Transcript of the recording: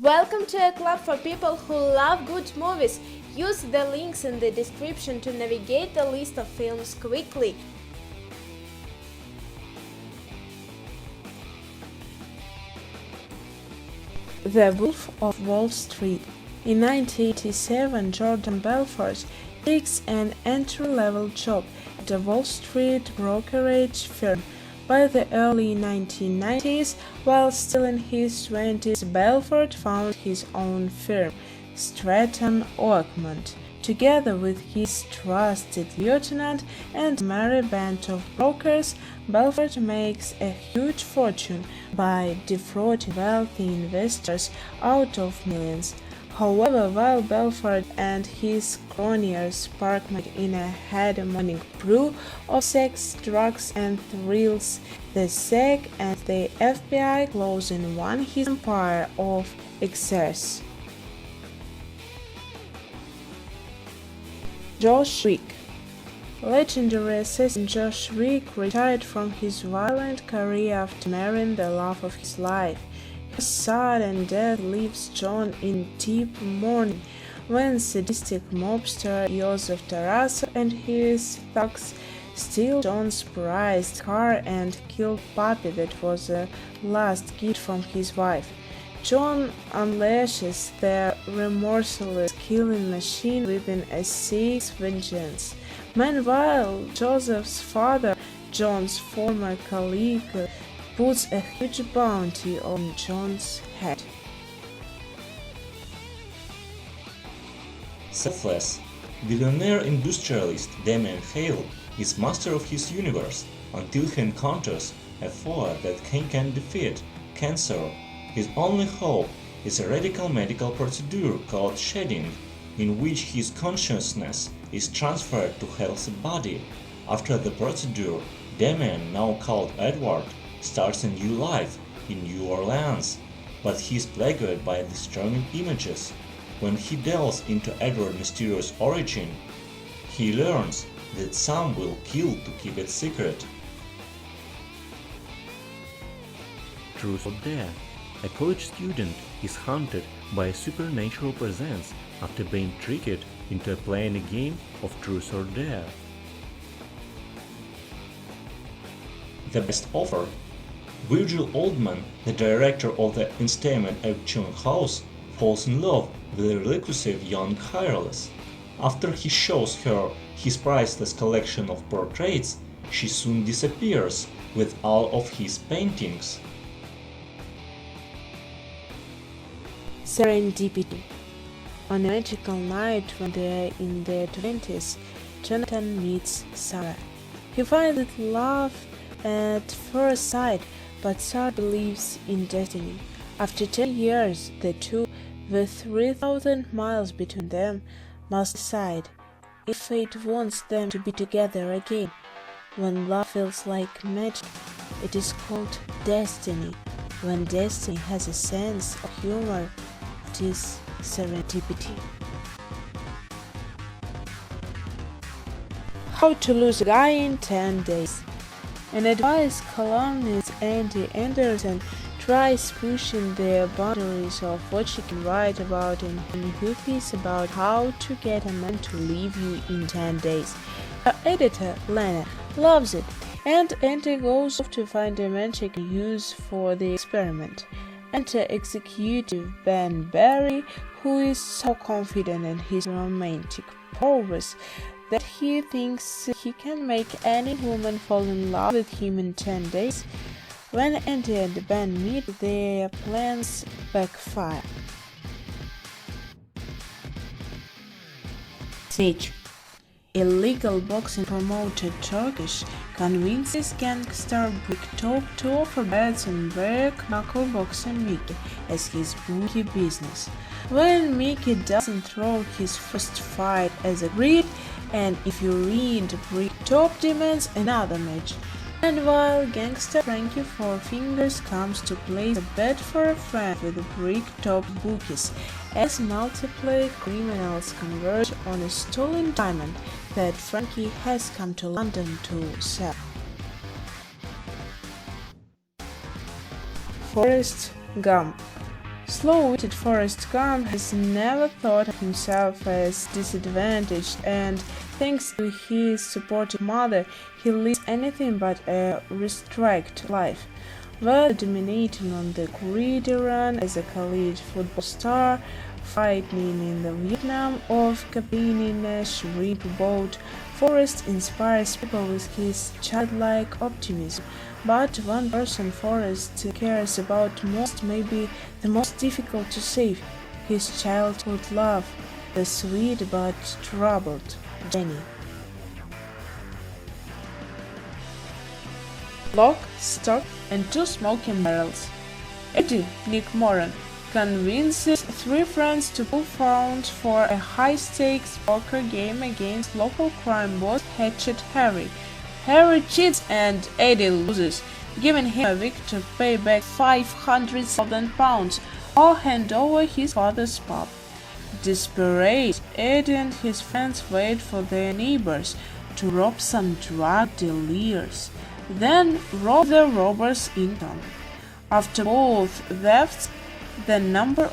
Welcome to a club for people who love good movies. Use the links in the description to navigate the list of films quickly. The Wolf of Wall Street. In 1987, Jordan Belfort takes an entry-level job at a Wall Street brokerage firm. By the early 1990s, while still in his 20s, Belfort founded his own firm, Stratton Oakmont. Together with his trusted lieutenant and a merry band of brokers, Belfort makes a huge fortune by defrauding wealthy investors out of millions. However, while Belfort and his cronies partake in a hegemonic brew of sex, drugs, and thrills, the SEC and the FBI close in on his empire of excess. Josh Wick. Legendary assassin Josh Wick retired from his violent career after marrying the love of his life. His sudden death leaves John in deep mourning when sadistic mobster Joseph Tarasso and his thugs steal John's prized car and kill puppy that was a last gift from his wife. John unleashes the remorseless killing machine within a seeks vengeance. Meanwhile, Joseph's father, John's former colleague, puts a huge bounty on John's head. Selfless. Billionaire industrialist Damien Hale is master of his universe until he encounters a foe that he can defeat, cancer. His only hope is a radical medical procedure called shedding, in which his consciousness is transferred to Hale's body. After the procedure, Damien, now called Edward, starts a new life in New Orleans, but he is plagued by disturbing images. When he delves into Edward's mysterious origin, he learns that some will kill to keep it secret. Truth or Dare. A college student is haunted by a supernatural presence after being tricked into playing a game of Truth or Dare. The best offer. Virgil Oldman, the director of the entertainment auction house, falls in love with a reclusive young heiress. After he shows her his priceless collection of portraits, she soon disappears with all of his paintings. Serendipity. On a magical night when they are in their 20s, Jonathan meets Sarah. He finds it love at first sight, but Sarah believes in destiny. After 10 years, the two, with 3,000 miles between them, must decide if fate wants them to be together again. When love feels like magic, it is called destiny. When destiny has a sense of humor, it is serendipity. How to lose a guy in 10 days. An advice columnist Andy Anderson tries pushing the boundaries of what she can write about in a new piece about how to get a man to leave you in 10 days. Her editor, Lena, loves it, and Andy goes off to find a man she can use for the experiment. Enter executive Ben Barry, who is so confident in his romantic prowess that he thinks he can make any woman fall in love with him in 10 days. When Andy and Ben meet, their plans backfire. Snatch. Illegal boxing promoter Turkish convinces gangster Wick to offer bets on bare-knuckle boxer Mickey as his bookie business. When Mickey doesn't throw his first fight as agreed, and if you read, Brick Top demands another match. And while gangster Frankie Four Fingers comes to place a bet for a friend with Brick Top bookies, as multiple criminals converge on a stolen diamond that Frankie has come to London to sell. Forrest Gump. Slow-witted Forrest Gump has never thought of himself as disadvantaged, and thanks to his supportive mother, he leads anything but a restricted life. While dominating on the gridiron as a college football star, fighting in the Vietnam of captaining a shrimp boat, Forrest inspires people with his childlike optimism. But one person Forrest cares about most may be the most difficult to save: his childhood love, the sweet but troubled Jenny. Lock, stock, and 2 smoking barrels. Eddie, Nick Moran, convinces 3 friends to pull funds for a high-stakes poker game against local crime boss Hatchet Harry. Harry cheats and Eddie loses, giving him a week to pay back £500,000 or hand over his father's pub. Desperate, Eddie and his friends wait for their neighbors to rob some drug dealers, then rob the robbers in town. After both thefts, the number